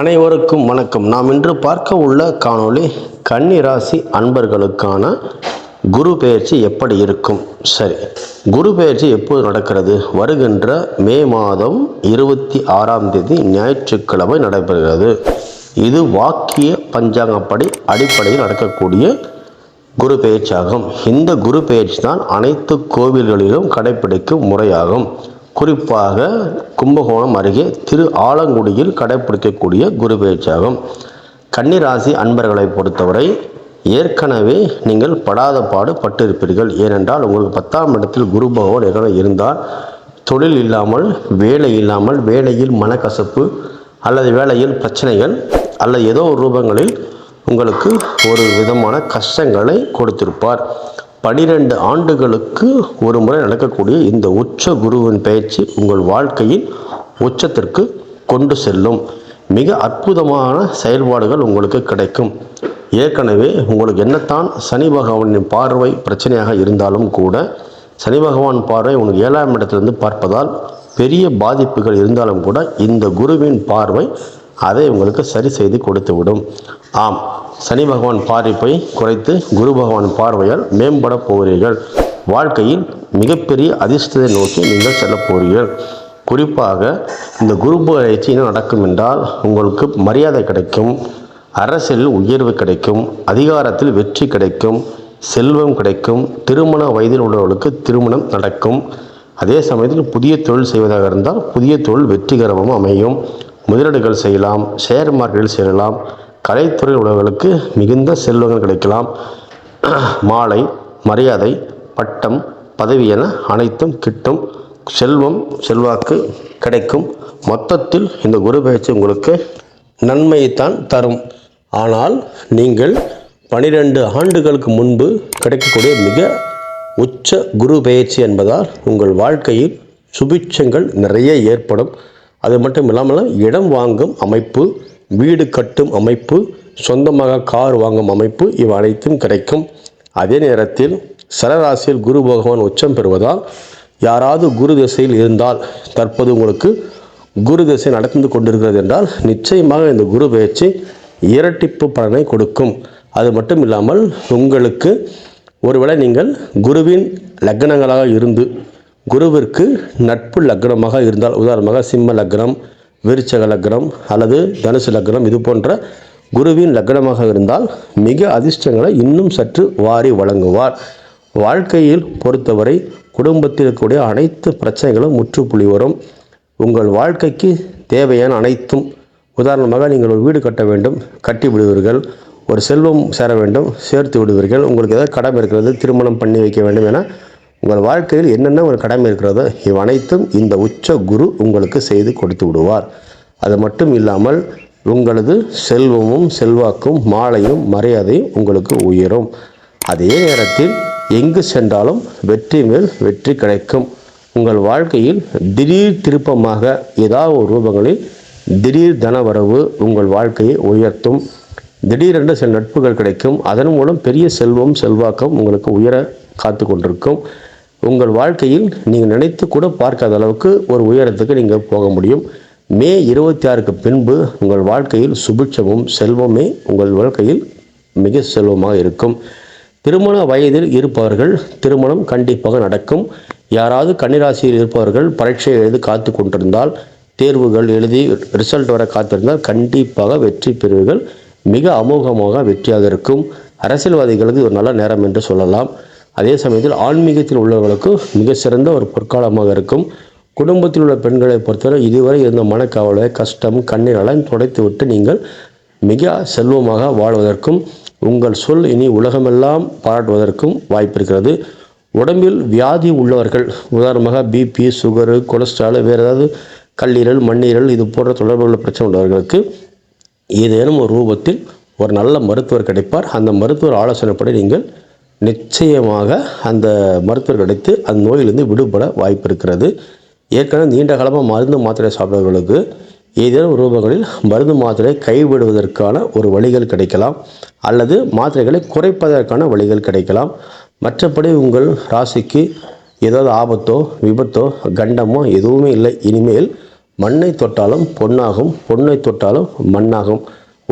அனைவருக்கும் வணக்கம். நாம் இன்று பார்க்க உள்ள காணொளி கன்னி ராசி அன்பர்களுக்கான குரு பெயர்ச்சி எப்படி இருக்கும். சரி, குரு பெயர்ச்சி எப்போது நடக்கிறது? வருகின்ற மே மாதம் 26ஆம் தேதி ஞாயிற்றுக்கிழமை நடைபெறுகிறது. இது வாக்கிய பஞ்சாங்கப்படி அடிப்படையில் நடக்கக்கூடிய குரு பெயர்ச்சியாகும். இந்த குரு பெயர்ச்சி தான் அனைத்து கோவில்களிலும் கடைபிடிக்கும் முறையாகும். குறிப்பாக கும்பகோணம் அருகே திரு ஆலங்குடியில் கடைபிடிக்கக்கூடிய குரு பெயர்ச்சியாகும். கன்னிராசி அன்பர்களை பொறுத்தவரை ஏற்கனவே நீங்கள் படாத பாடு பட்டிருப்பீர்கள். ஏனென்றால் உங்களுக்கு 10ஆம் இடத்தில் குரு பகவான் ஏற்கனவே இருந்தால் தொழில் இல்லாமல், வேலை இல்லாமல், வேலையில் மனக்கசப்பு அல்லது வேலையில் பிரச்சனைகள் அல்லது ஏதோ ஒரு ரூபங்களில் உங்களுக்கு ஒரு விதமான கஷ்டங்களை கொடுத்திருப்பார். 12 ஆண்டுகளுக்கு ஒரு முறை நடக்கக்கூடிய இந்த உச்ச குருவின் பயிற்சி உங்கள் வாழ்க்கையின் உச்சத்திற்கு கொண்டு செல்லும். மிக அற்புதமான செயல்பாடுகள் உங்களுக்கு கிடைக்கும். ஏற்கனவே உங்களுக்கு என்னத்தான் சனி பகவானின் பார்வை பிரச்சனையாக இருந்தாலும் கூட, சனி பகவான் பார்வை உங்களுக்கு 7ஆம் இடத்திலிருந்து பார்ப்பதால் பெரிய பாதிப்புகள் இருந்தாலும் கூட இந்த குருவின் பார்வை அதை உங்களுக்கு சரி செய்து கொடுத்துவிடும். ஆம், சனி பகவான் பார்வை குறைத்து குரு பகவான் பார்வையால் மேம்பட போகிறீர்கள். வாழ்க்கையில் மிகப்பெரிய அதிர்ஷ்டத்தை நோக்கி நீங்கள் செல்ல போகிறீர்கள். குறிப்பாக இந்த குரு பயிற்சி என்ன நடக்கும் என்றால், உங்களுக்கு மரியாதை கிடைக்கும், அரசியலில் உயர்வு கிடைக்கும், அதிகாரத்தில் வெற்றி கிடைக்கும், செல்வம் கிடைக்கும், திருமண வயதில் உள்ளவர்களுக்கு திருமணம் நடக்கும். அதே சமயத்தில் புதிய தொழில் செய்வதாக இருந்தால் புதிய தொழில் வெற்றிகரமாக அமையும். முதலீடுகள் செய்யலாம், ஷேர் மார்க்கெட்டில் சேரலாம். கலைத்துறை உள்ளவர்களுக்கு மிகுந்த செல்வங்கள் கிடைக்கலாம். மாலை, மரியாதை, பட்டம், பதவி என அனைத்தும் கிட்டும். செல்வம், செல்வாக்கு கிடைக்கும். மொத்தத்தில் இந்த குரு பயிற்சி உங்களுக்கு நன்மையைத்தான் தரும். ஆனால் நீங்கள் 12 ஆண்டுகளுக்கு முன்பு கிடைக்கக்கூடிய மிக உச்ச குரு பயிற்சி என்பதால் உங்கள் வாழ்க்கையில் சுபிட்சங்கள் நிறைய ஏற்படும். அது மட்டும் இல்லாமல் இடம் வாங்கும் அமைப்பு, வீடு கட்டும் அமைப்பு, சொந்தமாக கார் வாங்கும் அமைப்பு, இவை அனைத்தும் கிடைக்கும். அதே நேரத்தில் சரராசியில் குரு பகவான் உச்சம் பெறுவதால் யாராவது குரு திசையில் இருந்தால், தற்போது உங்களுக்கு குரு திசை நடந்து கொண்டிருக்கிறது என்றால் நிச்சயமாக இந்த குரு பயிற்சி இரட்டிப்பு பலனை கொடுக்கும். அது மட்டும் இல்லாமல் உங்களுக்கு ஒருவேளை நீங்கள் குருவின் லக்னங்களாக இருந்து குருவிற்கு நட்பு லக்னமாக இருந்தால், உதாரணமாக சிம்ம லக்னம், விருச்சக லக்னம் அல்லது தனுசு லக்னம், இது போன்ற குருவின் லக்னமாக இருந்தால் மிக அதிர்ஷ்டங்களை இன்னும் சற்று வாரி வழங்குவார். வாழ்க்கையில் பொறுத்தவரை குடும்பத்தில் இருக்கக்கூடிய அனைத்து பிரச்சனைகளும் முற்றுப்புள்ளி வரும். உங்கள் வாழ்க்கைக்கு தேவையான அனைத்தும், உதாரணமாக நீங்கள் ஒரு வீடு கட்ட வேண்டும், கட்டி விடுவீர்கள். ஒரு செல்வம் சேர வேண்டும், சேர்த்து விடுவீர்கள். உங்களுக்கு ஏதாவது கடமை இருக்கிறது, திருமணம் பண்ணி வைக்க வேண்டும் என உங்கள் வாழ்க்கையில் என்னென்ன ஒரு கடமை இருக்கிறதோ இவ் அனைத்தும் இந்த உச்ச குரு உங்களுக்கு செய்து கொடுத்து விடுவார். அது மட்டும் இல்லாமல் உங்களது செல்வமும் செல்வாக்கும் மாலையும் மரியாதையும் உங்களுக்கு உயரும். அதே நேரத்தில் எங்கு சென்றாலும் வெற்றி மேல் வெற்றி கிடைக்கும். உங்கள் வாழ்க்கையில் திடீர் திருப்பமாக ஏதாவது ஒரு ரூபங்களில் திடீர் தனவரவு உங்கள் வாழ்க்கையை உயர்த்தும். திடீரென்று சில நட்புகள் கிடைக்கும். அதன் மூலம் பெரிய செல்வம் செல்வாக்கம் உங்களுக்கு உயர காத்து கொண்டிருக்கும். உங்கள் வாழ்க்கையில் நீங்கள் நினைத்து கூட பார்க்காத அளவுக்கு ஒரு உயரத்துக்கு நீங்கள் போக முடியும். மே 26க்கு பின்பு உங்கள் வாழ்க்கையில் சுபிட்சமும் செல்வமே உங்கள் வாழ்க்கையில் மிக செல்வமாக இருக்கும். திருமண வயதில் இருப்பவர்கள் திருமணம் கண்டிப்பாக நடக்கும். யாராவது கன்னிராசியில் இருப்பவர்கள் பரீட்சை எழுதி காத்து கொண்டிருந்தால், தேர்வுகள் எழுதி ரிசல்ட் வர காத்திருந்தால் கண்டிப்பாக வெற்றி பெறுவீர்கள். மிக அமோகமாக வெற்றியாக இருக்கும். அரசியல்வாதிகளுக்கு ஒரு நல்ல நேரம் என்று சொல்லலாம். அதே சமயத்தில் ஆன்மீகத்தில் உள்ளவர்களுக்கு மிக சிறந்த ஒரு பொற்காலமாக இருக்கும். குடும்பத்தில் உள்ள பெண்களை பொறுத்தவரை இதுவரை இருந்த மனக்கவலை, கஷ்டம், கண்ணீரெல்லாம் துடைத்துவிட்டு நீங்கள் மிக செல்வமாக வாழ்வதற்கும் உங்கள் சொல் இனி உலகமெல்லாம் பாராட்டுவதற்கும் வாய்ப்பு இருக்கிறது. உடம்பில் வியாதி உள்ளவர்கள், உதாரணமாக பிபி, சுகரு, கொலஸ்ட்ரால், வேறு ஏதாவது கல்லீரல், மண்ணீரல், இது போன்ற தொடர்புள்ள பிரச்சனை உள்ளவர்களுக்கு ஏதேனும் ஒரு ரூபத்தில் ஒரு நல்ல மருத்துவர் கிடைப்பார். அந்த மருத்துவர் ஆலோசனைப்படி நீங்கள் நிச்சயமாக அந்த மருத்துவர் கிடைத்து அந்த நோயிலிருந்து விடுபட வாய்ப்பு இருக்கிறது. ஏற்கனவே நீண்ட காலமாக மருந்து மாத்திரை சாப்பிட்றவர்களுக்கு ஏதேனும் ரூபங்களில் மருந்து மாத்திரை கைவிடுவதற்கான ஒரு வழிகள் கிடைக்கலாம், அல்லது மாத்திரைகளை குறைப்பதற்கான வழிகள் கிடைக்கலாம். மற்றபடி உங்கள் ராசிக்கு ஏதாவது ஆபத்தோ, விபத்தோ, கண்டமோ எதுவுமே இல்லை. இனிமேல் மண்ணை தொட்டாலும் பொன்னாகும், பொன்னை தொட்டாலும் மண்ணாகும்,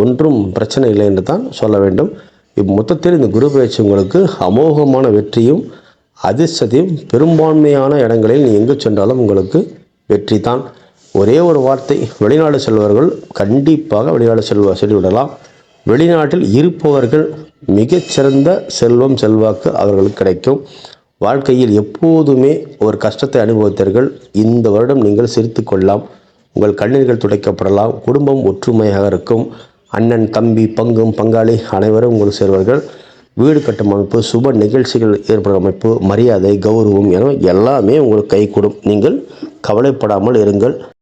ஒன்றும் பிரச்சனை இல்லை என்று தான் சொல்ல வேண்டும். மொத்தத்தில் இந்த குரு பயிற்சி உங்களுக்கு அமோகமான வெற்றியும் அதிர்ஷ்டத்தையும், பெரும்பான்மையான இடங்களில் நீ எங்கு சென்றாலும் உங்களுக்கு வெற்றி தான். ஒரே ஒரு வார்த்தை, வெளிநாடு செல்வர்கள் கண்டிப்பாக வெளிநாடு செல்லிவிடலாம். வெளிநாட்டில் இருப்பவர்கள் மிகச்சிறந்த செல்வம் செல்வாக்கு அவர்களுக்கு கிடைக்கும். வாழ்க்கையில் எப்போதுமே ஒரு கஷ்டத்தை அனுபவித்தீர்கள். இந்த வருடம் நீங்கள் சிரித்து கொள்ளலாம், உங்கள் கண்ணீர்கள் துடைக்கப்படலாம், குடும்பம் ஒற்றுமையாக இருக்கும். அண்ணன் தம்பி பங்கும் பங்காளி அனைவரும் உங்களுக்கு சேர்வார்கள். வீடு கட்டும் அமைப்பு, சுப நிகழ்ச்சிகள் ஏற்படும் அமைப்பு, மரியாதை கௌரவம் என எல்லாமே உங்களுக்கு கைகூடும். நீங்கள் கவலைப்படாமல் இருங்கள்.